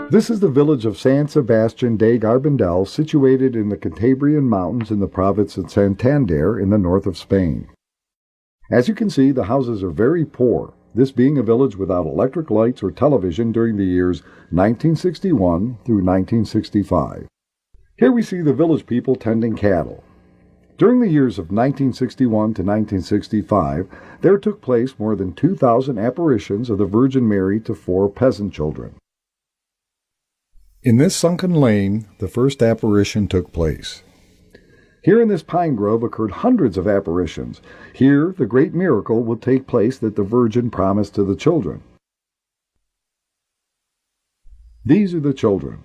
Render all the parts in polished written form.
This is the village of San Sebastián de Garabandal, situated in the Cantabrian Mountains in the province of Santander in the north of Spain. As you can see, the houses are very poor, this being a village without electric lights or television during the years 1961 through 1965. Here we see the village people tending cattle. During the years of 1961 to 1965, there took place more than 2,000 apparitions of the Virgin Mary to 4 peasant children. In this sunken lane, the first apparition took place. Here in this pine grove occurred hundreds of apparitions. Here, the great miracle will take place that the Virgin promised to the children. These are the children: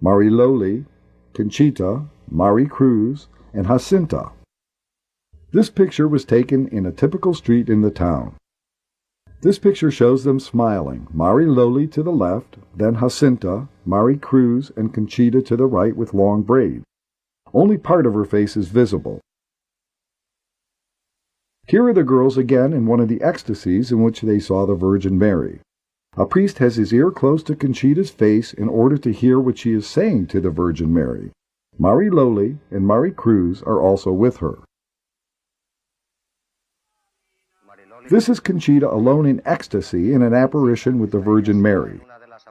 Mari Loli, Conchita, Mari Cruz, and Jacinta. This picture was taken in a typical street in the town. This picture shows them smiling, Mari Loli to the left, then Jacinta, Mari Cruz, and Conchita to the right with long braids. Only part of her face is visible. Here are the girls again in one of the ecstasies in which they saw the Virgin Mary. A priest has his ear close to Conchita's face in order to hear what she is saying to the Virgin Mary. Mari Loli and Mari Cruz are also with her. This is Conchita alone in ecstasy in an apparition with the Virgin Mary.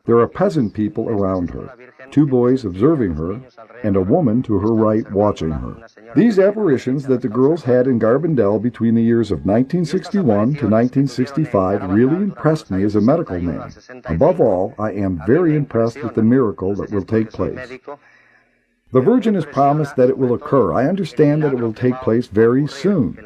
There are peasant people around her, 2 boys observing her, and a woman to her right watching her. These apparitions that the girls had in Garabandal between the years of 1961 to 1965 really impressed me as a medical man. Above all, I am very impressed with the miracle that will take place. The Virgin has promised that it will occur. I understand that it will take place very soon.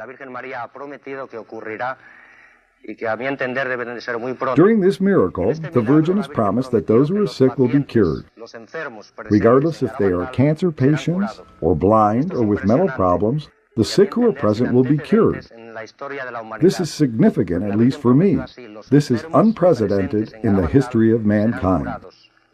During this miracle, the Virgin has promised that those who are sick will be cured. Regardless if they are cancer patients, or blind, or with mental problems, the sick who are present will be cured. This is significant, at least for me. This is unprecedented in the history of mankind.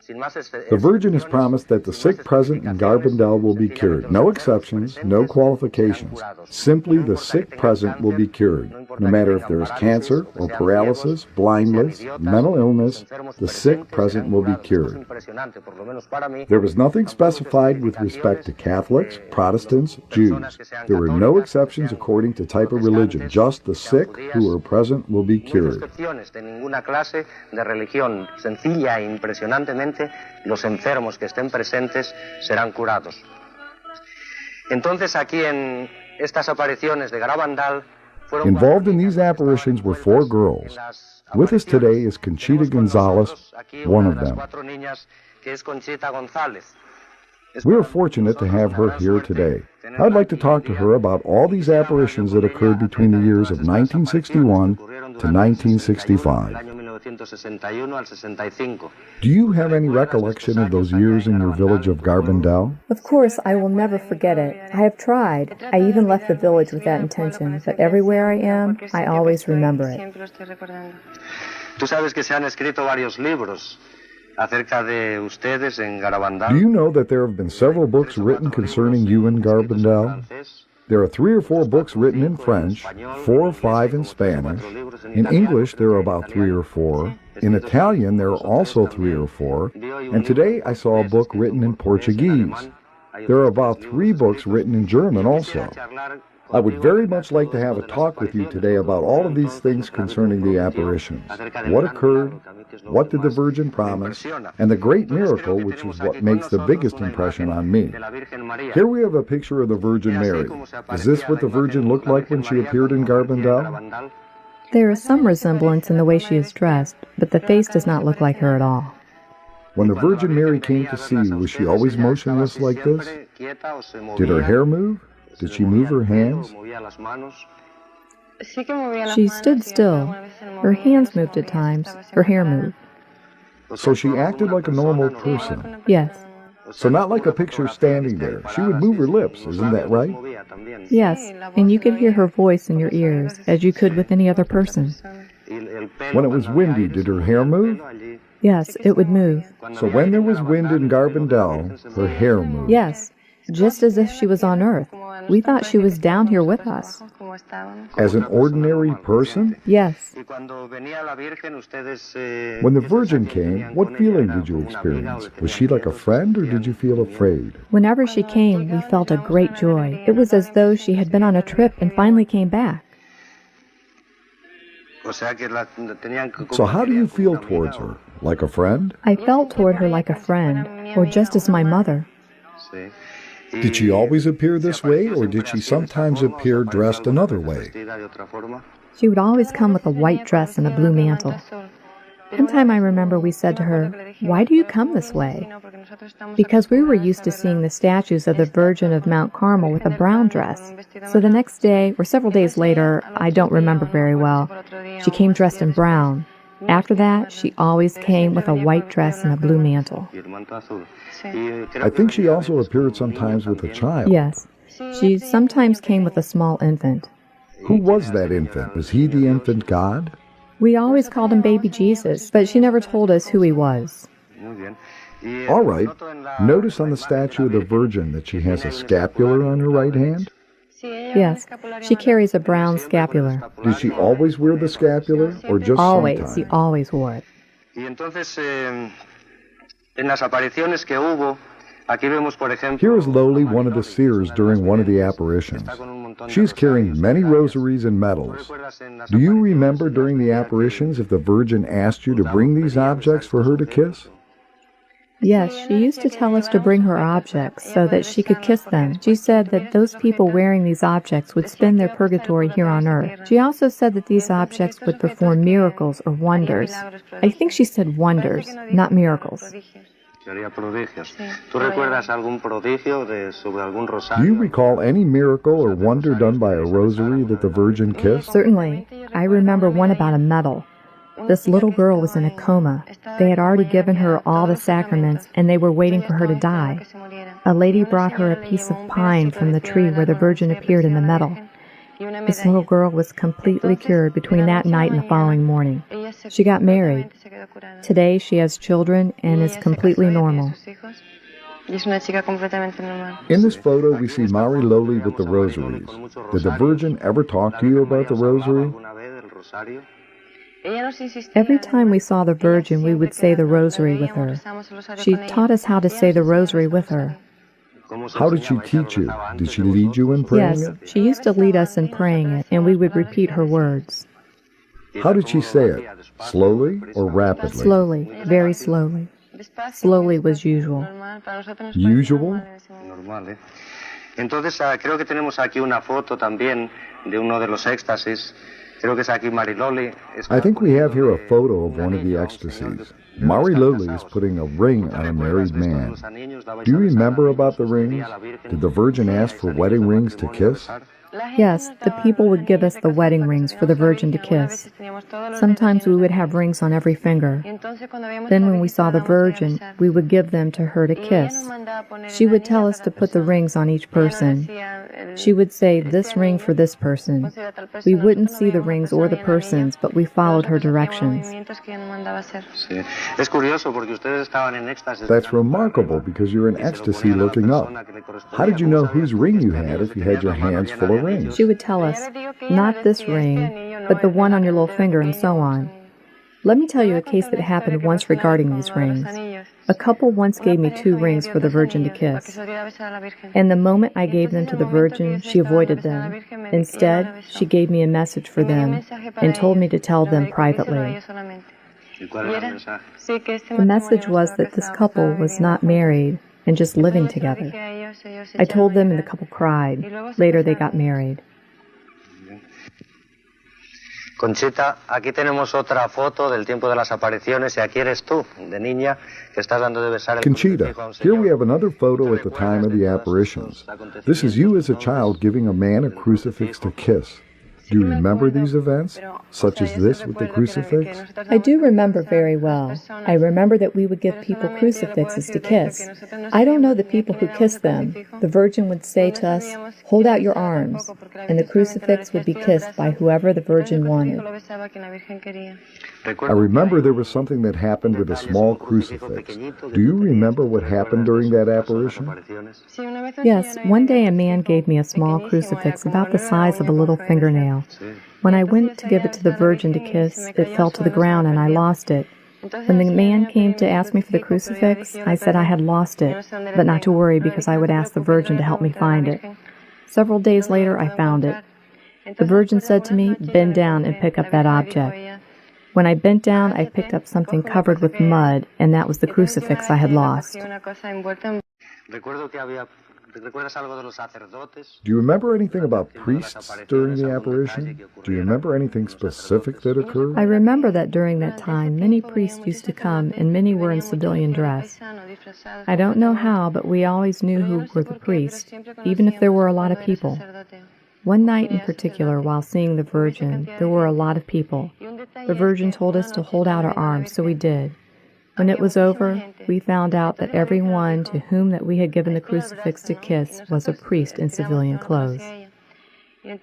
The Virgin has promised that the sick present in Garabandal will be cured. No exceptions, no qualifications. Simply the sick present will be cured. No matter if there is cancer or paralysis, blindness, mental illness, the sick present will be cured. There was nothing specified with respect to Catholics, Protestants, Jews. There were no exceptions according to type of religion. Just the sick who are present will be cured. Los enfermos que estén presentes serán curados. Entonces aquí en estas apariciones de Garabandal fueron involved in these apparitions were 4 girls. With us today is Conchita González, one of them. Que es Conchita González. We are fortunate to have her here today. I'd like to talk to her about all these apparitions that occurred between the years of 1961 to 1965. Do you have any recollection of those years in your village of Garabandal? Of course, I will never forget it. I have tried. I even left the village with that intention, but everywhere I am, I always remember it. Tú sabes que se han escrito varios libros acerca de ustedes en Garabandal. Do you know that there have been several books written concerning you in Garabandal? There are 3 or 4 books written in French, 4 or 5 in Spanish. In English, there are about 3 or 4. In Italian, there are also 3 or 4. And today, I saw a book written in Portuguese. There are about 3 books written in German also. I would very much like to have a talk with you today about all of these things concerning the apparitions. What occurred, what did the Virgin promise, and the great miracle, which is what makes the biggest impression on me. Here we have a picture of the Virgin Mary. Is this what the Virgin looked like when she appeared in Garabandal? There is some resemblance in the way she is dressed, but the face does not look like her at all. When the Virgin Mary came to see you, was she always motionless like this? Did her hair move? Did she move her hands? She stood still. Her hands moved at times. Her hair moved. So she acted like a normal person? Yes. So not like a picture standing there. She would move her lips, isn't that right? Yes, and you could hear her voice in your ears, as you could with any other person. When it was windy, did her hair move? Yes, it would move. So when there was wind in Garabandal, her hair moved? Yes, just as if she was on earth. We thought she was down here with us. As an ordinary person? Yes. When the Virgin came, what feeling did you experience? Was she like a friend, or did you feel afraid? Whenever she came, we felt a great joy. It was as though she had been on a trip and finally came back. So how do you feel towards her? Like a friend? I felt toward her like a friend, or just as my mother. Did she always appear this way, or did she sometimes appear dressed another way? She would always come with a white dress and a blue mantle. One time I remember we said to her, "Why do you come this way?" Because we were used to seeing the statues of the Virgin of Mount Carmel with a brown dress. So the next day, or several days later, I don't remember very well, she came dressed in brown. After that, she always came with a white dress and a blue mantle. I think she also appeared sometimes with a child. Yes. She sometimes came with a small infant. Who was that infant? Was he the infant God? We always called him Baby Jesus, but she never told us who he was. All right. Notice on the statue of the Virgin that she has a scapular on her right hand? Yes, she carries a brown scapular. Did she always wear the scapular, or just Always, sometimes? she always wore it. Here is Loli, one of the seers during one of the apparitions. She's carrying many rosaries and medals. Do you remember during the apparitions if the Virgin asked you to bring these objects for her to kiss? Yes, she used to tell us to bring her objects so that she could kiss them. She said that those people wearing these objects would spend their purgatory here on earth. She also said that these objects would perform miracles or wonders. I think she said wonders, not miracles. Do you recall any miracle or wonder done by a rosary that the Virgin kissed? Certainly. I remember one about a medal. This little girl was in a coma. They had already given her all the sacraments, and they were waiting for her to die. A lady brought her a piece of pine from the tree where the Virgin appeared in the medal. This little girl was completely cured between that night and the following morning. She got married. Today she has children and is completely normal. In this photo, we see Mari Loli with the rosaries. Did the Virgin ever talk to you about the rosary? Every time we saw the Virgin, we would say the rosary with her. She taught us how to say the rosary with her. How did she teach you? Did she lead you in praying Yes, it? she used to lead us in praying it, and we would repeat her words. How did she say it? Slowly or rapidly? Slowly, very slowly. Slowly was usual. Usual? Entonces, creo que tenemos aquí una foto también de uno de los éxtasis. Creo que es aquí Mari Loli. I think we have here a photo of one of the ecstasies. Mari Loli is putting a ring on a married man. Do you remember about the rings? Did the Virgin ask for wedding rings to kiss? Yes, the people would give us the wedding rings for the Virgin to kiss. Sometimes we would have rings on every finger. Then when we saw the Virgin, we would give them to her to kiss. She would tell us to put the rings on each person. She would say, "This ring for this person." We wouldn't see the rings or the persons, but we followed her directions. That's remarkable because you're in ecstasy looking up. How did you know whose ring you had if you had your hands full of rings? She would tell us, "Not this ring, but the one on your little finger," and so on. Let me tell you a case that happened once regarding these rings. A couple once gave me 2 rings for the Virgin to kiss. And the moment I gave them to the Virgin, she avoided them. Instead, she gave me a message for them and told me to tell them privately. The message was that this couple was not married and just living together. I told them and the couple cried. Later they got married. Conchita, aquí tenemos otra foto del tiempo de las apariciones y aquí eres tú, de niña, que estás dando de besar el Conchita, crucifijo a un señor. here we have another photo at the time of the apparitions. This is you as a child giving a man a crucifix to kiss. Do you remember these events, such as this with the crucifix? I do remember very well. I remember that we would give people crucifixes to kiss. I don't know the people who kissed them. The Virgin would say to us, "Hold out your arms," and the crucifix would be kissed by whoever the Virgin wanted. I remember there was something that happened with a small crucifix. Do you remember what happened during that apparition? Yes, one day a man gave me a small crucifix about the size of a little fingernail. When I went to give it to the Virgin to kiss, it fell to the ground and I lost it. When the man came to ask me for the crucifix, I said I had lost it, but not to worry because I would ask the Virgin to help me find it. Several days later, I found it. The Virgin said to me, "Bend down and pick up that object." When I bent down, I picked up something covered with mud, and that was the crucifix I had lost. Do you remember anything about priests during the apparition? Do you remember anything specific that occurred? I remember that during that time, many priests used to come, and many were in civilian dress. I don't know how, but we always knew who were the priests, even if there were a lot of people. One night in particular, while seeing the Virgin, there were a lot of people. The Virgin told us to hold out our arms, so we did. When it was over, we found out that everyone to whom that we had given the crucifix to kiss was a priest in civilian clothes. Do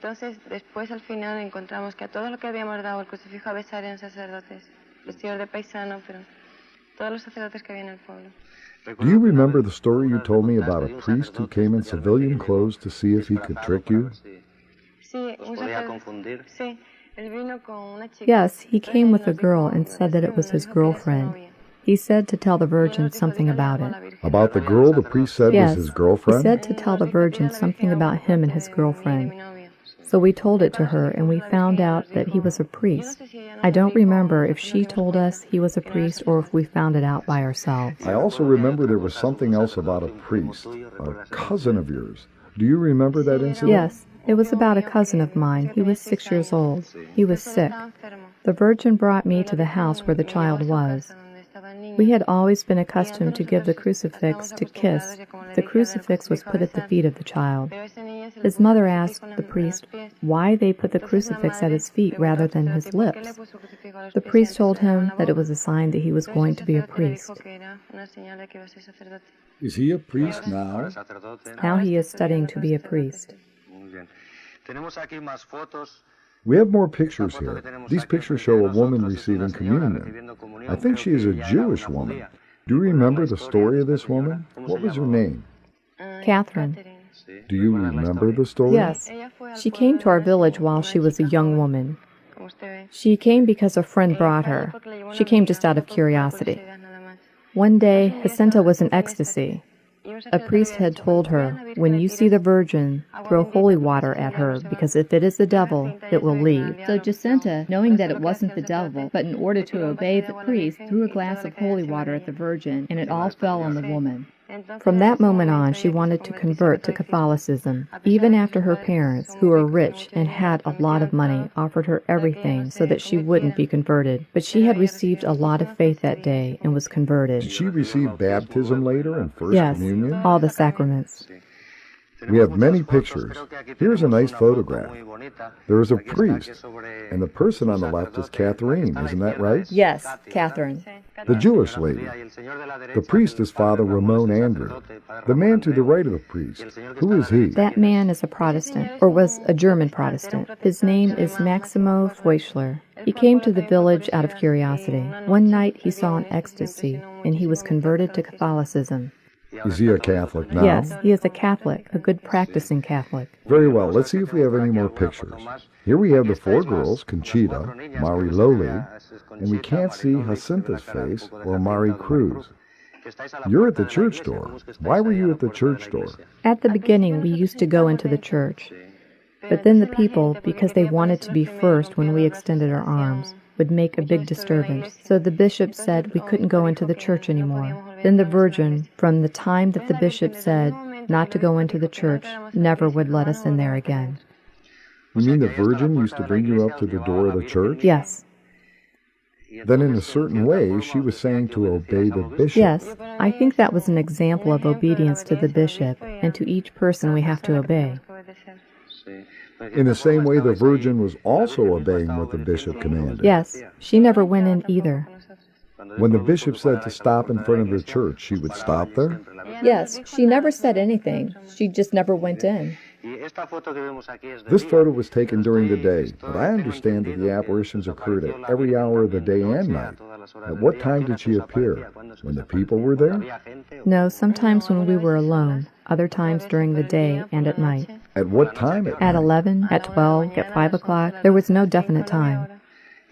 you remember the story you told me about a priest who came in civilian clothes to see if he could trick you? Yes, he came with a girl and said that it was his girlfriend. He said to tell the Virgin something about it. About the girl the priest said was his girlfriend? He said to tell the Virgin something about him and his girlfriend. So we told it to her, and we found out that he was a priest. I don't remember if she told us he was a priest or if we found it out by ourselves. I also remember there was something else about a priest, a cousin of yours. Do you remember that incident? Yes, it was about a cousin of mine. He was 6 years old. He was sick. The Virgin brought me to the house where the child was. We had always been accustomed to give the crucifix to kiss. The crucifix was put at the feet of the child. His mother asked the priest why they put the crucifix at his feet rather than his lips. The priest told him that it was a sign that he was going to be a priest. Is he a priest now? Now he is studying to be a priest. We have more pictures here. These pictures show a woman receiving communion. I think she is a Jewish woman. Do you remember the story of this woman? What was her name? Catherine. Do you remember the story? Yes. She came to our village while she was a young woman. She came because a friend brought her. She came just out of curiosity. One day, Jacinta was in ecstasy. A priest had told her, "When you see the Virgin, throw holy water at her, because if it is the devil, it will leave." So Jacinta, knowing that it wasn't the devil, but in order to obey the priest, threw a glass of holy water at the Virgin, and it all fell on the woman. From that moment on, she wanted to convert to Catholicism, even after her parents, who were rich and had a lot of money, offered her everything so that she wouldn't be converted. But she had received a lot of faith that day and was converted. Did she receive baptism later and First Communion? Yes, all the sacraments. We have many pictures. Here's a nice photograph. There is a priest, and the person on the left is Catherine, isn't that right? Yes, Catherine. The Jewish lady. The priest is Father Ramon Andrew. The man to the right of the priest, who is he? That man is a Protestant, or was a German Protestant. His name is Maximo Feuchler. He came to the village out of curiosity. One night he saw an ecstasy, and he was converted to Catholicism. Is he a Catholic now? Yes, he is a Catholic, a good practicing Catholic. Very well. Let's see if we have any more pictures. Here we have the four girls, Conchita, Mari Loli, and we can't see Jacinta's face or Mari Cruz. You're at the church door. Why were you at the church door? At the beginning, we used to go into the church. But then the people, because they wanted to be first when we extended our arms, would make a big disturbance. So the bishop said we couldn't go into the church anymore. Then the Virgin, from the time that the bishop said not to go into the church, never would let us in there again. You mean the Virgin used to bring you up to the door of the church? Yes. Then in a certain way, she was saying to obey the bishop. Yes, I think that was an example of obedience to the bishop, and to each person we have to obey. In the same way, the Virgin was also obeying what the bishop commanded. Yes, she never went in either. When the bishop said to stop in front of the church, she would stop there? Yes, she never said anything. She just never went in. This photo was taken during the day, but I understand that the apparitions occurred at every hour of the day and night. At what time did she appear? When the people were there? No, sometimes when we were alone, other times during the day and at night. At what time at night? At 11, at 12, at 5 o'clock, there was no definite time.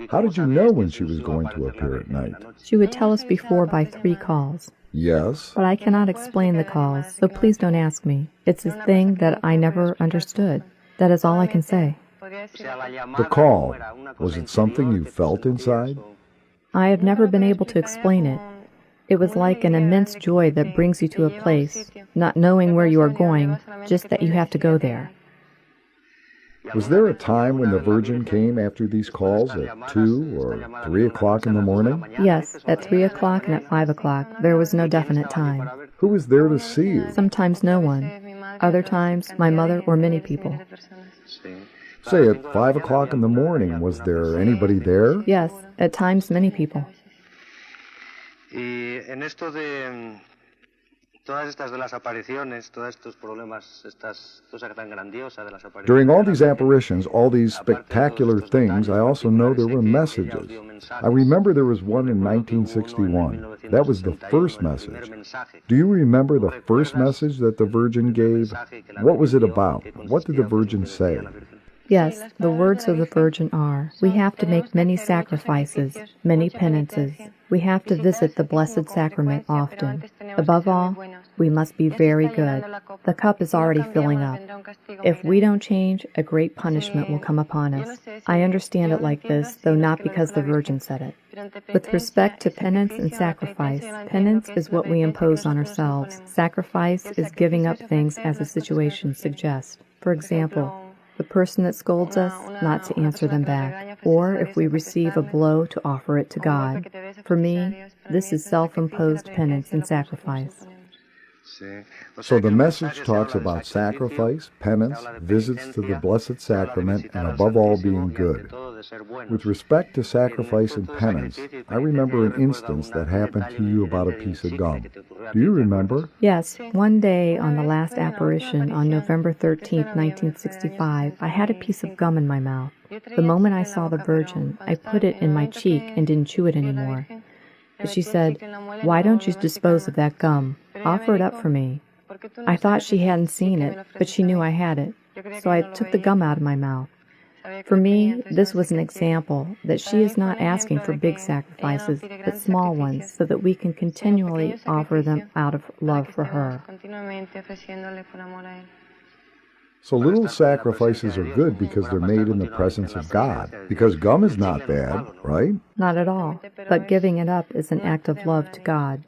How did you know when she was going to appear at night? She would tell us before by 3 calls. Yes. But I cannot explain the calls, so please don't ask me. It's a thing that I never understood. That is all I can say. The call, was it something you felt inside? I have never been able to explain it. It was like an immense joy that brings you to a place, not knowing where you are going, just that you have to go there. Was there a time when the Virgin came after these calls at 2 or 3 o'clock in the morning? Yes, at 3 o'clock and at 5 o'clock. There was no definite time. Who was there to see you? Sometimes no one. Other times, my mother or many people. Say, at 5 o'clock in the morning, was there anybody there? Yes, at times many people. During all these apparitions, all these spectacular things, I also know there were messages. I remember there was one in 1961. That was the first message. Do you remember the first message that the Virgin gave? What was it about? What did the Virgin say? Yes, the words of the Virgin are, we have to make many sacrifices, many penances. We have to visit the Blessed Sacrament often. Above all, we must be very good. The cup is already filling up. If we don't change, a great punishment will come upon us. I understand it like this, though not because the Virgin said it. With respect to penance and sacrifice, penance is what we impose on ourselves. Sacrifice is giving up things as the situation suggests. For example, the person that scolds us, not to answer them back, or if we receive a blow, to offer it to God. For me, this is self-imposed penance and sacrifice. So the message talks about sacrifice, penance, visits to the Blessed Sacrament, and above all being good. With respect to sacrifice and penance, I remember an instance that happened to you about a piece of gum. Do you remember? Yes, one day on the last apparition on November 13th, 1965, I had a piece of gum in my mouth. The moment I saw the Virgin, I put it in my cheek and didn't chew it anymore. But she said, "Why don't you dispose of that gum? Offer it up for me." I thought she hadn't seen it, but she knew I had it, so I took the gum out of my mouth. For me, this was an example that she is not asking for big sacrifices, but small ones, so that we can continually offer them out of love for her. So little sacrifices are good because they're made in the presence of God. Because gum is not bad, right? Not at all, but giving it up is an act of love to God.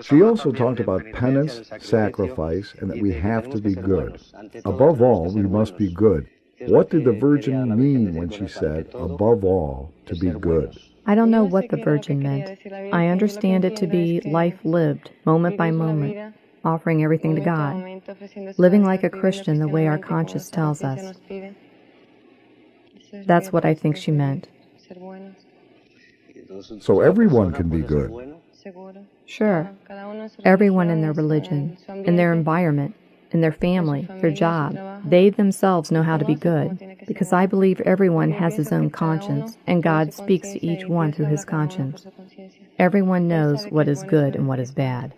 She also talked about penance, sacrifice, and that we have to be good. Above all, we must be good. What did the Virgin mean when she said, above all, to be good? I don't know what the Virgin meant. I understand it to be life lived, moment by moment, offering everything to God, living like a Christian the way our conscience tells us. That's what I think she meant. So everyone can be good. Sure. Everyone in their religion, in their environment, in their family, their job, they themselves know how to be good, because I believe everyone has his own conscience, and God speaks to each one through his conscience. Everyone knows what is good and what is bad.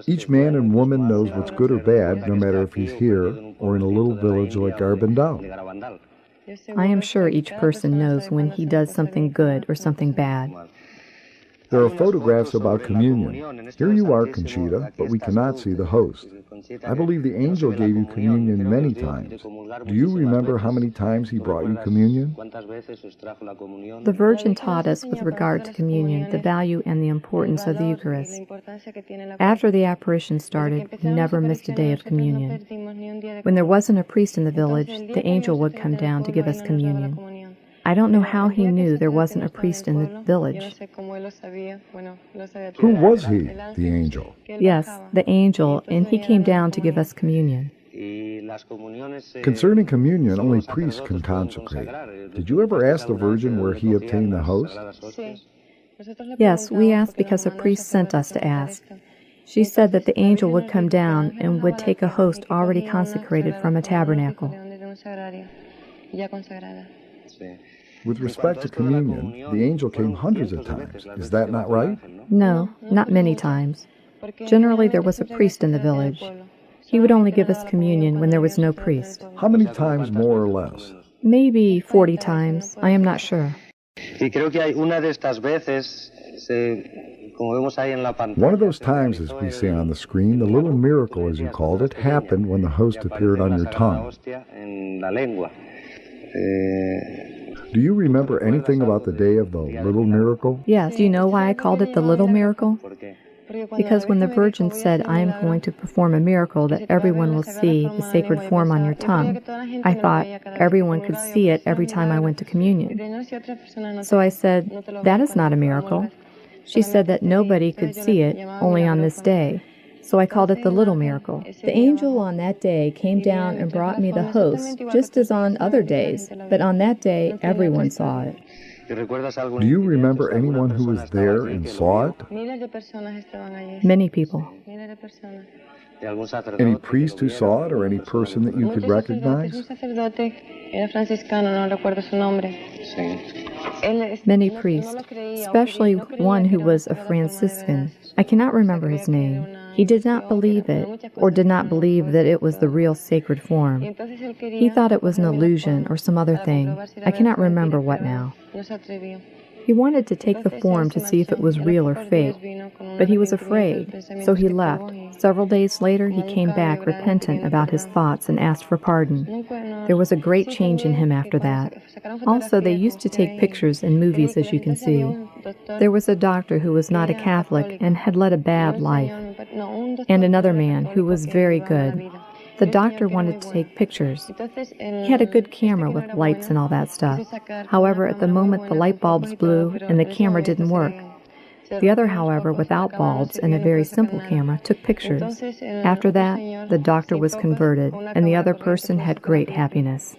Each man and woman knows what's good or bad, no matter if he's here or in a little village like Garabandal. I am sure each person knows when he does something good or something bad. There are photographs about communion. Here you are, Conchita, but we cannot see the host. I believe the angel gave you communion many times. Do you remember how many times he brought you communion? The Virgin taught us with regard to communion the value and the importance of the Eucharist. After the apparition started, we never missed a day of communion. When there wasn't a priest in the village, the angel would come down to give us communion. I don't know how he knew there wasn't a priest in the village. Who was he, the angel? Yes, the angel, and he came down to give us communion. Concerning communion, only priests can consecrate. Did you ever ask the Virgin where he obtained the host? Yes, we asked because a priest sent us to ask. She said that the angel would come down and would take a host already consecrated from a tabernacle. With respect to communion, the angel came hundreds of times. Is that not right? No, not many times. Generally, there was a priest in the village. He would only give us communion when there was no priest. How many times more or less? Maybe 40 times. I am not sure. One of those times, as we see on the screen, the little miracle, as you called it, happened when the host appeared on your tongue. Do you remember anything about the day of the little miracle? Yes. Do you know why I called it the little miracle? Because when the Virgin said, I am going to perform a miracle that everyone will see the sacred form on your tongue, I thought everyone could see it every time I went to communion. So I said, that is not a miracle. She said that nobody could see it, only on this day. So I called it the little miracle. The angel on that day came down and brought me the host, just as on other days, but on that day everyone saw it. Do you remember anyone who was there and saw it? Many people. Any priest who saw it or any person that you could recognize? Many priests, especially one who was a Franciscan. I cannot remember his name. He did not believe it, or did not believe that it was the real sacred form. He thought it was an illusion or some other thing. I cannot remember what now. He wanted to take the form to see if it was real or fake, but he was afraid, so he left. Several days later, he came back repentant about his thoughts and asked for pardon. There was a great change in him after that. Also, they used to take pictures in movies, as you can see. There was a doctor who was not a Catholic and had led a bad life, and another man who was very good. The doctor wanted to take pictures. He had a good camera with lights and all that stuff. However, at the moment the light bulbs blew and the camera didn't work. The other, however, without bulbs and a very simple camera, took pictures. After that, the doctor was converted, and the other person had great happiness.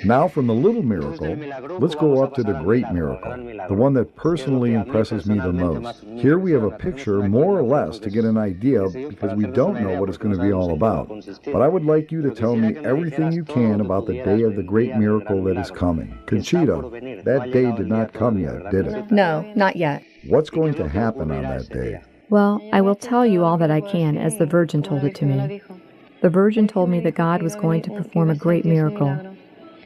Now from the little miracle, let's go up to the great miracle, the one that personally impresses me the most. Here we have a picture, more or less, to get an idea, because we don't know what it's going to be all about. But I would like you to tell me everything you can about the day of the great miracle that is coming. Conchita, that day did not come yet, did it? No, not yet. What's going to happen on that day? Well, I will tell you all that I can, as the Virgin told it to me. The Virgin told me that God was going to perform a great miracle.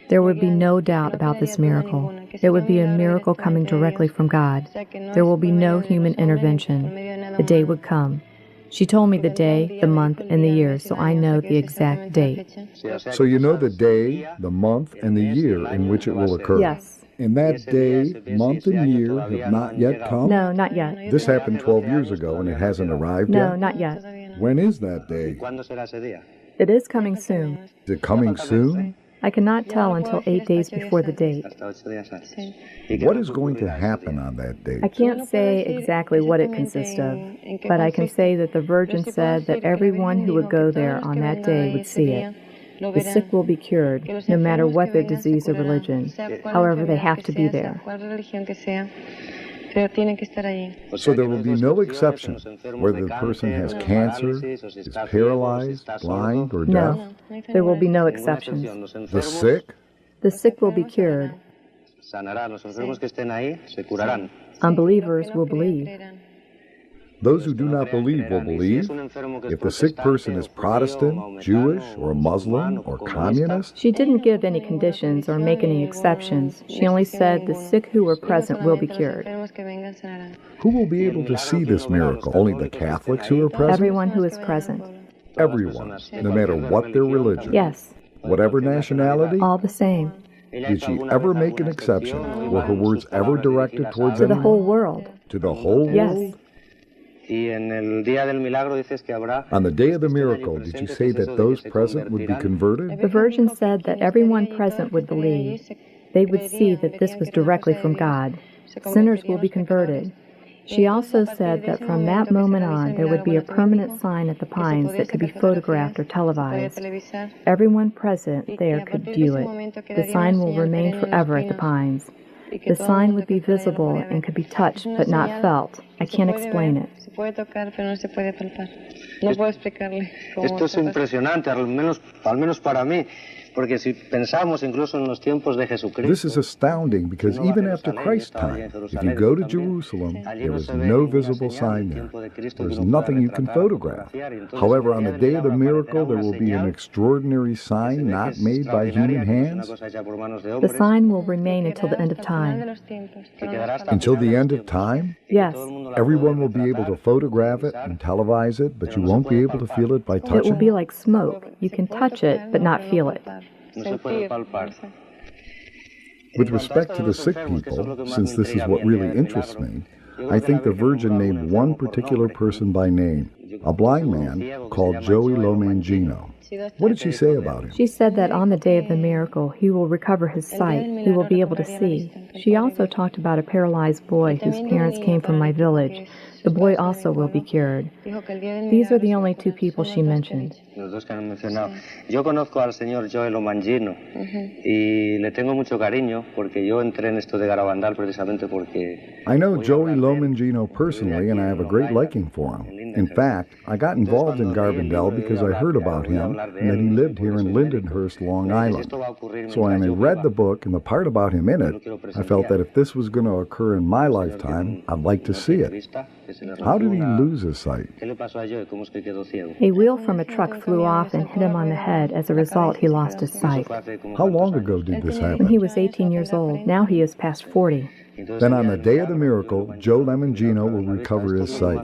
There would be no doubt about this miracle. It would be a miracle coming directly from God. There will be no human intervention. The day would come. She told me the day, the month, and the year, so I know the exact date. So you know the day, the month, and the year in which it will occur? Yes. And that day, month, and year have not yet come? No, not yet. This happened 12 years ago, and it hasn't arrived yet? No, not yet. When is that day? It is coming soon. Is it coming soon? I cannot tell until 8 days before the date. What is going to happen on that date? I can't say exactly what it consists of, but I can say that the Virgin said that everyone who would go there on that day would see it. The sick will be cured, no matter what their disease or religion. However, they have to be there. So there will be no exception, whether the person has cancer, is paralyzed, blind, or deaf? No, there will be no exceptions. The sick? The sick will be cured. Unbelievers will believe. Those who do not believe will believe? If the sick person is Protestant, Jewish, or Muslim, or communist? She didn't give any conditions or make any exceptions. She only said the sick who were present will be cured. Who will be able to see this miracle? Only the Catholics who are present? Everyone who is present. Everyone, no matter what their religion? Yes. Whatever nationality? All the same. Did she ever make an exception? Were her words ever directed towards To the anyone? whole world. To the whole world? Yes. On the day of the miracle, did you say that those present would be converted? The Virgin said that everyone present would believe. They would see that this was directly from God. Sinners will be converted. She also said that from that moment on, there would be a permanent sign at the Pines that could be photographed or televised. Everyone present there could view it. The sign will remain forever at the Pines. The sign would be visible and could be touched but not felt. I can't explain it. Esto es impresionante, al menos para mí. Porque si pensamos incluso en los tiempos de Jesucristo. This is astounding because even after Christ's time, if you go to Jerusalem, there is no visible sign there. There's nothing you can photograph. However, on the day of the miracle, there will be an extraordinary sign not made by human hands. The sign will remain until the end of time. Until the end of time? Yes. Everyone will be able to photograph it and televise it, but you won't be able to feel it by touching it? It will be like smoke. You can touch it, but not feel it. With respect to the sick people, since this is what really interests me, I think the Virgin named one particular person by name, a blind man called Joey Lomangino. What did she say about him? She said that on the day of the miracle, he will recover his sight. He will be able to see. She also talked about a paralyzed boy whose parents came from my village. The boy also will be cured. These are the only two people she mentioned. Yo conozco al señor Joey Lomangino y le tengo mucho cariño porque yo entré en esto de Garabandal precisamente porque I know Joey Lomangino personally and I have a great liking for him. In fact, I got involved in Garabandal because I heard about him and that he lived here in Lindenhurst, Long Island. So when I read the book and the part about him in it, I felt that if this was going to occur in my lifetime, I'd like to see it. How did he lose his sight? A wheel from a truck flew off and hit him on the head. As a result, he lost his sight. How long ago did this happen? When he was 18 years old. Now he is past 40. Then on the day of the miracle, Joe Lomangino will recover his sight.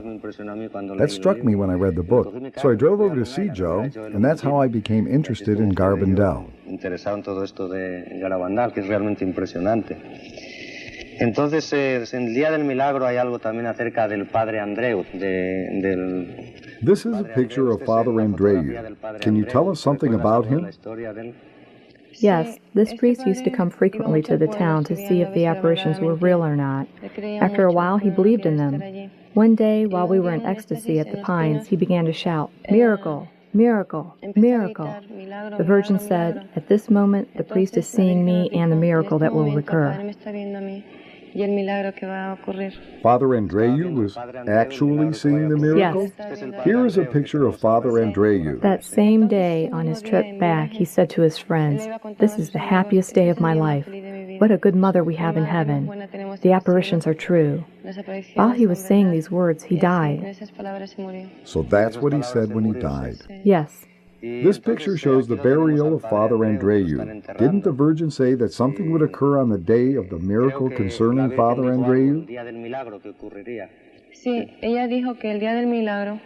That struck me when I read the book. So I drove over to see Joe, and that's how I became interested in Garabandal. Interesado en todo esto de Garabandal, que es realmente impresionante. Entonces, en el Día del Milagro hay algo también acerca del Padre Andreu, This is a picture of Father Andreu. Can you tell us something about him? Yes, this priest used to come frequently to the town to see if the apparitions were real or not. After a while, he believed in them. One day, while we were in ecstasy at the Pines, he began to shout, "Miracle! Miracle! Miracle!" The Virgin said, "At this moment, the priest is seeing me and the miracle that will recur." Father Andreu was actually seeing the miracle? Yes. Here is a picture of Father Andreu. That same day, on his trip back, he said to his friends, "This is the happiest day of my life. What a good mother we have in heaven. The apparitions are true." While he was saying these words, he died. So that's what he said when he died. Yes. This picture shows the burial of Father Andreu. Didn't the Virgin say that something would occur on the day of the miracle concerning Father Andreu? Sí, ella dijo que el día del milagro.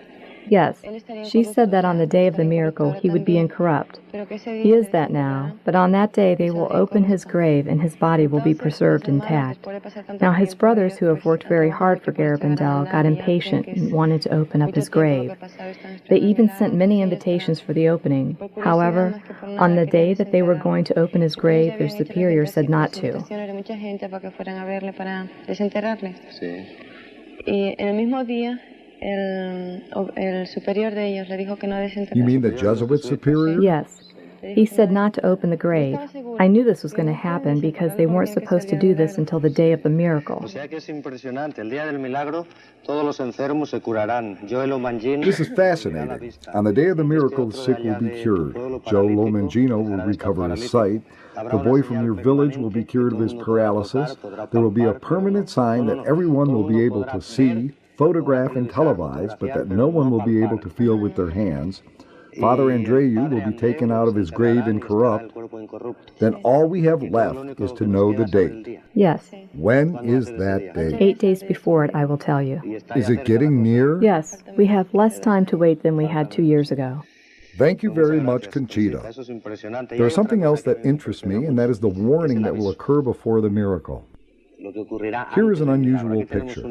Yes, she said that on the day of the miracle he would be incorrupt. He is that now, but on that day they will open his grave and his body will be preserved intact. Now his brothers, who have worked very hard for Garabandal, got impatient and wanted to open up his grave. They even sent many invitations for the opening. However, on the day that they were going to open his grave, their superior said not to. Y en el mismo día el superior de ellos le dijo que no desenterrase. You mean the Jesuit superior? Yes. He said not to open the grave. I knew this was going to happen because they weren't supposed to do this until the day of the miracle. This is fascinating. On the day of the miracle, the sick will be cured. Joe Lomangino will recover his sight. The boy from your village will be cured of his paralysis. There will be a permanent sign that everyone will be able to see, photograph, and televise, but that no one will be able to feel with their hands. Father Andreu will be taken out of his grave incorrupt. Then all we have left is to know the date. Yes. When is that date? 8 days before it, I will tell you. Is it getting near? Yes. We have less time to wait than we had 2 years ago. Thank you very much, Conchita. There is something else that interests me, and that is the warning that will occur before the miracle. Here is an unusual picture.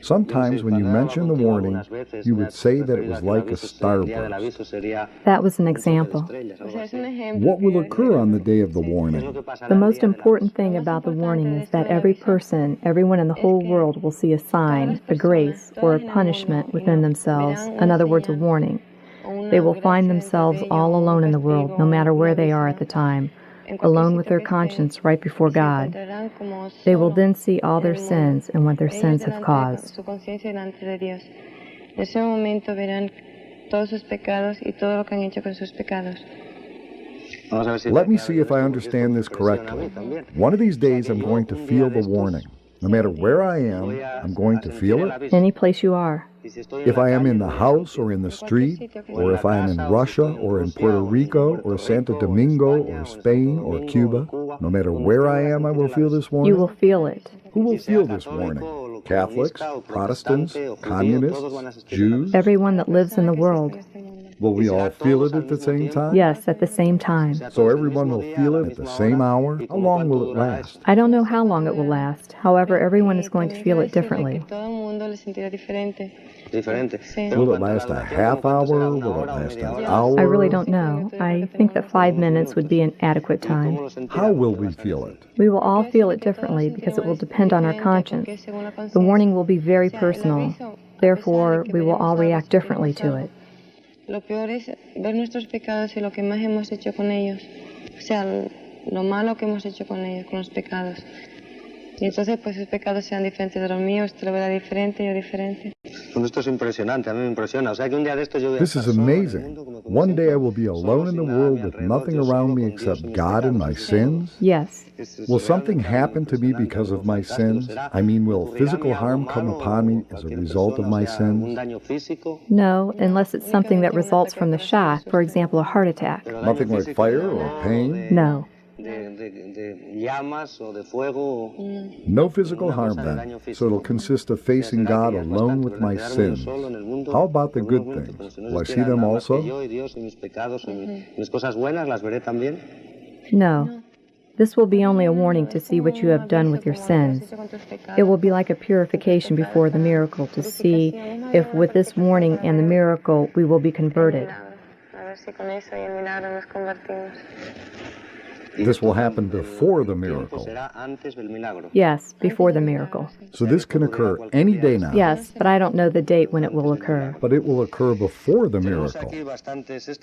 Sometimes when you mention the warning, you would say that it was like a starburst. That was an example. What will occur on the day of the warning? The most important thing about the warning is that every person, everyone in the whole world will see a sign, a grace, or a punishment within themselves, in other words, a warning. They will find themselves all alone in the world, no matter where they are at the time, alone with their conscience right before God. They will then see all their sins and what their sins have caused. Let me see if I understand this correctly. One of these days I'm going to feel the warning. No matter where I am, I'm going to feel it. Any place you are. If I am in the house or in the street, or if I am in Russia or in Puerto Rico or Santo Domingo or Spain or Cuba, no matter where I am, I will feel this warning. You will feel it. Who will feel this warning? Catholics, Protestants, Communists, Jews? Everyone that lives in the world. Will we all feel it at the same time? Yes, at the same time. So everyone will feel it at the same hour? How long will it last? I don't know how long it will last. However, everyone is going to feel it differently. Will it last a half hour? Will it last an hour? I really don't know. I think that 5 minutes would be an adequate time. How will we feel it? We will all feel it differently because it will depend on our conscience. The warning will be very personal. Therefore, we will all react differently to it. Lo peor es ver nuestros pecados y lo que más hemos hecho con ellos. O sea, lo malo que hemos hecho con ellos, con los pecados. Y entonces, pues, sus pecados sean diferentes de los míos, usted lo verá diferente, yo diferente. Esto es impresionante, a mí me impresiona. O sea, que un día de estos yo voy a This is amazing. One day I will be alone in the world with nothing around me except God and my sins? Yes. Will something happen to me because of my sins? I mean, will physical harm come upon me as a result of my sins? No, unless it's something that results from the shock, for example, a heart attack. Nothing like fire or pain? No. No physical harm then, so it'll consist of facing God alone with my sins. How about the good things? Will I see them also? No. This will be only a warning to see what you have done with your sins. It will be like a purification before the miracle to see if with this warning and the miracle we will be converted. This will happen before the miracle. Yes, before the miracle. So this can occur any day now. Yes, but I don't know the date when it will occur. But it will occur before the miracle.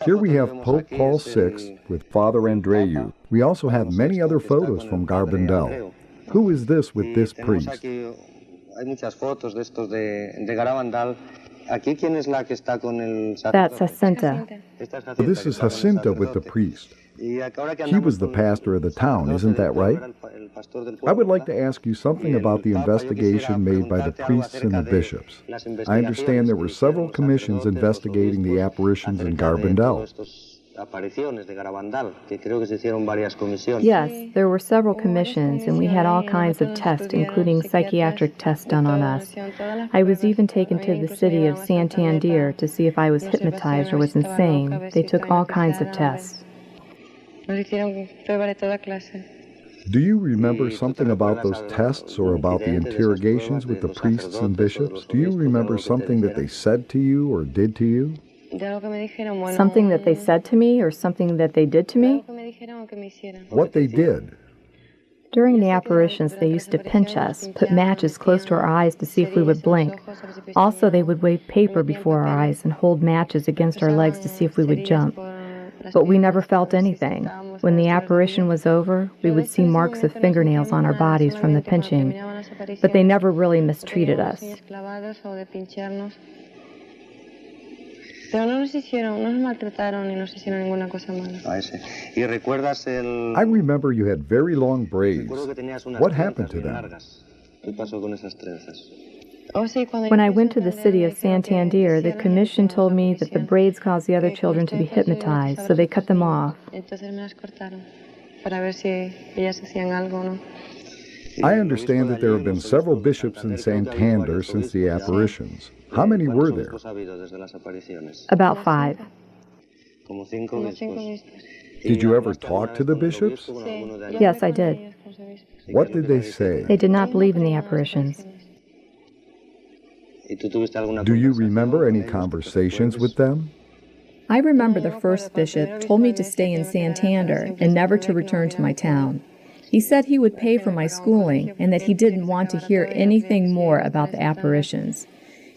Here we have Pope Paul VI with Father Andreu. We also have many other photos from Garabandal. Who is this with this priest? That's Jacinta. This is Jacinta with the priest. He was the pastor of the town, isn't that right? I would like to ask you something about the investigation made by the priests and the bishops. I understand there were several commissions investigating the apparitions in Garabandal. Yes, there were several commissions, and we had all kinds of tests, including psychiatric tests done on us. I was even taken to the city of Santander to see if I was hypnotized or was insane. They took all kinds of tests. Do you remember something about those tests or about the interrogations with the priests and bishops? Do you remember something that they said to you or did to you? Something that they said to me or something that they did to me? What they did. During the apparitions, they used to pinch us, put matches close to our eyes to see if we would blink. Also, they would wave paper before our eyes and hold matches against our legs to see if we would jump. But we never felt anything. When the apparition was over, we would see marks of fingernails on our bodies from the pinching, but they never really mistreated us. I remember you had very long braids. What happened to them? When I went to the city of Santander, the commission told me that the braids caused the other children to be hypnotized, so they cut them off. I understand that there have been several bishops in Santander since the apparitions. How many were there? About 5. Did you ever talk to the bishops? Yes, I did. What did they say? They did not believe in the apparitions. Do you remember any conversations with them? I remember the first bishop told me to stay in Santander and never to return to my town. He said he would pay for my schooling and that he didn't want to hear anything more about the apparitions.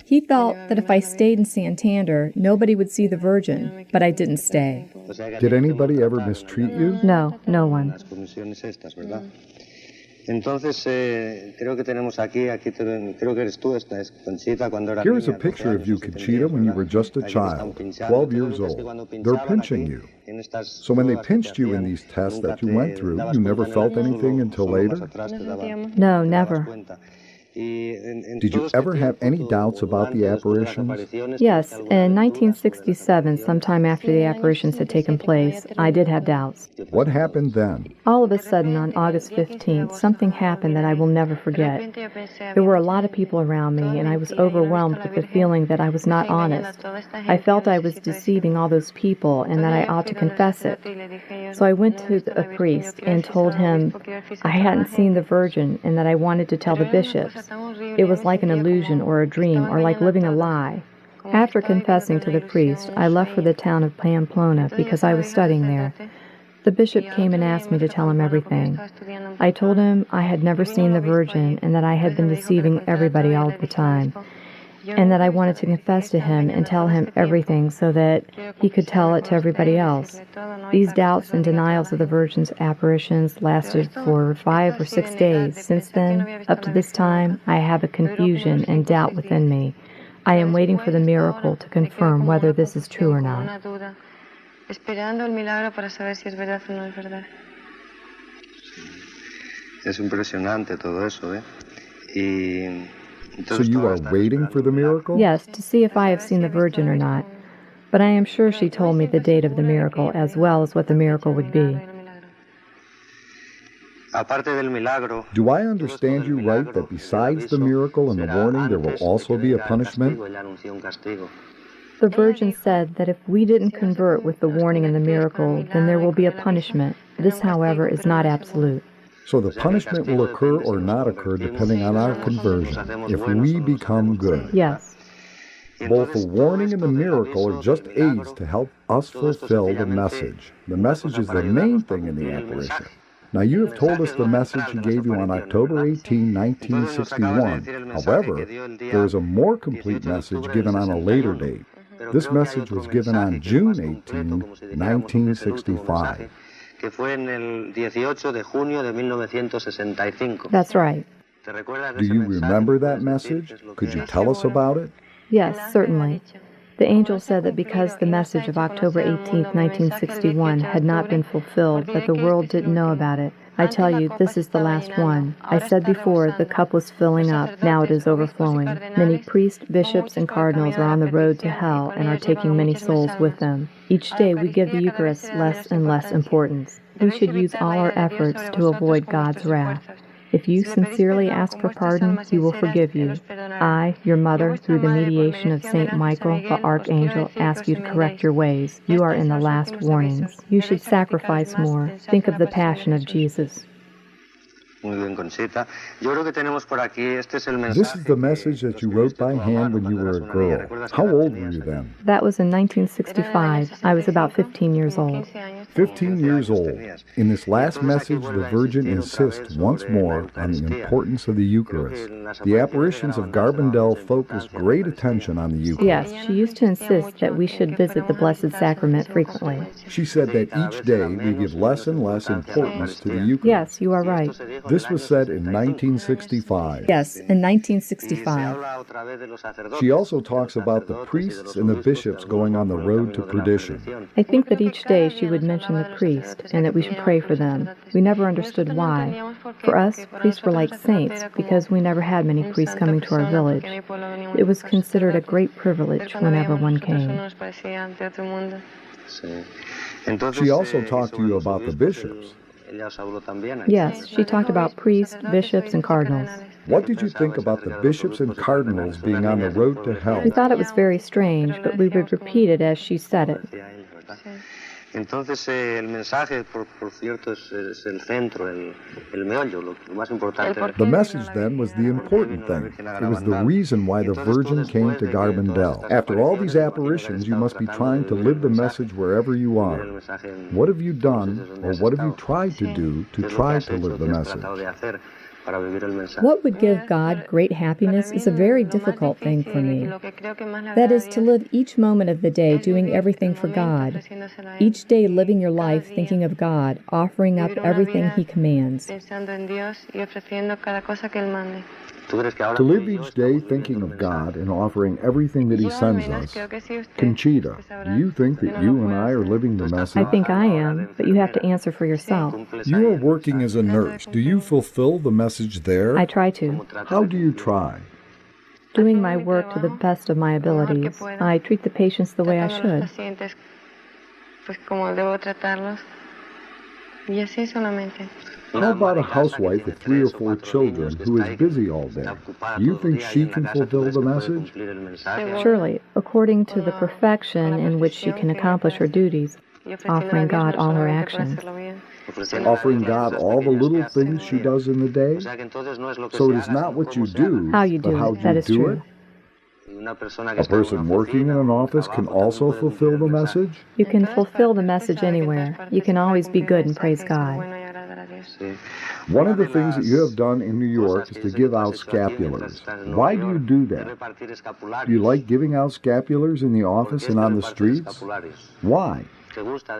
He felt that if I stayed in Santander, nobody would see the Virgin, but I didn't stay. Did anybody ever mistreat you? No, no one. Entonces, creo que tenemos creo que eres tú, esta es Conchita, cuando era Here is a niña, picture of you, Conchita, when you were just a child, 12 years old. They're pinching you. So when they pinched you in these tests that you went through, you never felt anything until later? No, never. Did you ever have any doubts about the apparitions? Yes, in 1967, sometime after the apparitions had taken place, I did have doubts. What happened then? All of a sudden, on August 15th, something happened that I will never forget. There were a lot of people around me, and I was overwhelmed with the feeling that I was not honest. I felt I was deceiving all those people and that I ought to confess it. So I went to a priest and told him I hadn't seen the Virgin and that I wanted to tell the bishops. It was like an illusion or a dream or like living a lie. After confessing to the priest, I left for the town of Pamplona because I was studying there. The bishop came and asked me to tell him everything. I told him I had never seen the Virgin and that I had been deceiving everybody all the time, and that I wanted to confess to him and tell him everything so that he could tell it to everybody else. These doubts and denials of the Virgin's apparitions lasted for 5 or 6 days. Since then, up to this time, I have a confusion and doubt within me. I am waiting for the miracle to confirm whether this is true or not. Esperando el milagro para saber si es verdad o no es verdad. Es impresionante todo eso, ¿eh? Y So you are waiting for the miracle? Yes, to see if I have seen the Virgin or not. But I am sure she told me the date of the miracle as well as what the miracle would be. Do I understand you right that besides the miracle and the warning, there will also be a punishment? The Virgin said that if we didn't convert with the warning and the miracle, then there will be a punishment. This, however, is not absolute. So the punishment will occur or not occur depending on our conversion, if we become good. Yes. Both the warning and the miracle are just aids to help us fulfill the message. The message is the main thing in the apparition. Now, you have told us the message he gave you on October 18, 1961. However, there is a more complete message given on a later date. This message was given on June 18, 1965. That's right. Do you remember that message? Could you tell us about it? Yes, certainly. The angel said that because the message of October 18, 1961 had not been fulfilled, that the world didn't know about it. I tell you, this is the last one. I said before, the cup was filling up. Now it is overflowing. Many priests, bishops, and cardinals are on the road to hell and are taking many souls with them. Each day we give the Eucharist less and less importance. We should use all our efforts to avoid God's wrath. If you sincerely ask for pardon, He will forgive you. I, your mother, through the mediation of Saint Michael, the Archangel, ask you to correct your ways. You are in the last warnings. You should sacrifice more. Think of the passion of Jesus. Muy bien, Conchita. Yo creo que tenemos por aquí, este es el mensaje. This is the message that you wrote by hand when you were a girl. How old were you then? That was in 1965. I was about 15 years old. 15 years old. In this last message, the Virgin insists once more on the importance of the Eucharist. The apparitions of Garabandal focused great attention on the Eucharist. Yes, she used to insist that we should visit the Blessed Sacrament frequently. She said that each day we give less and less importance to the Eucharist. Yes, you are right. This was said in 1965. Yes, in 1965. She also talks about the priests and the bishops going on the road to perdition. I think that each day she would mention the priest and that we should pray for them. We never understood why. For us, priests were like saints because we never had many priests coming to our village. It was considered a great privilege whenever one came. She also talked to you about the bishops. Yes, she talked about priests, bishops, and cardinals. What did you think about the bishops and cardinals being on the road to hell? We thought it was very strange, but we would repeat it as she said it. Entonces el mensaje, por cierto, es el centro, el meollo, lo más importante. The message, then, was the important thing. It was the reason why the Virgin came to Garabandal. After all these apparitions, you must be trying to live the message wherever you are. What have you done, or what have you tried to do to try to live the message? What would give God great happiness is a very difficult thing for me. That is, to live each moment of the day doing everything for God, each day living your life thinking of God, offering up everything He commands. To live each day thinking of God and offering everything that He sends us. Conchita, do you think that you and I are living the message? I think I am, but you have to answer for yourself. You are working as a nurse. Do you fulfill the message there? I try to. How do you try? Doing my work to the best of my abilities. I treat the patients the way I should. How about a housewife with 3 or 4 children who is busy all day? Do you think she can fulfill the message? Surely, according to the perfection in which she can accomplish her duties, offering God all her actions. Offering God all the little things she does in the day? So it is not what you do, How you do but how it, that you is do true. it? A person working in an office can also fulfill the message? You can fulfill the message anywhere. You can always be good and praise God. One of the things that you have done in New York is to give out scapulars. Why do you do that? Do you like giving out scapulars in the office and on the streets? Why?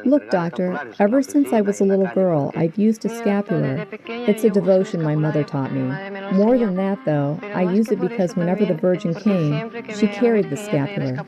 Look, Doctor, ever since I was a little girl, I've used a scapular. It's a devotion my mother taught me. More than that, though, I use it because whenever the Virgin came, she carried the scapular.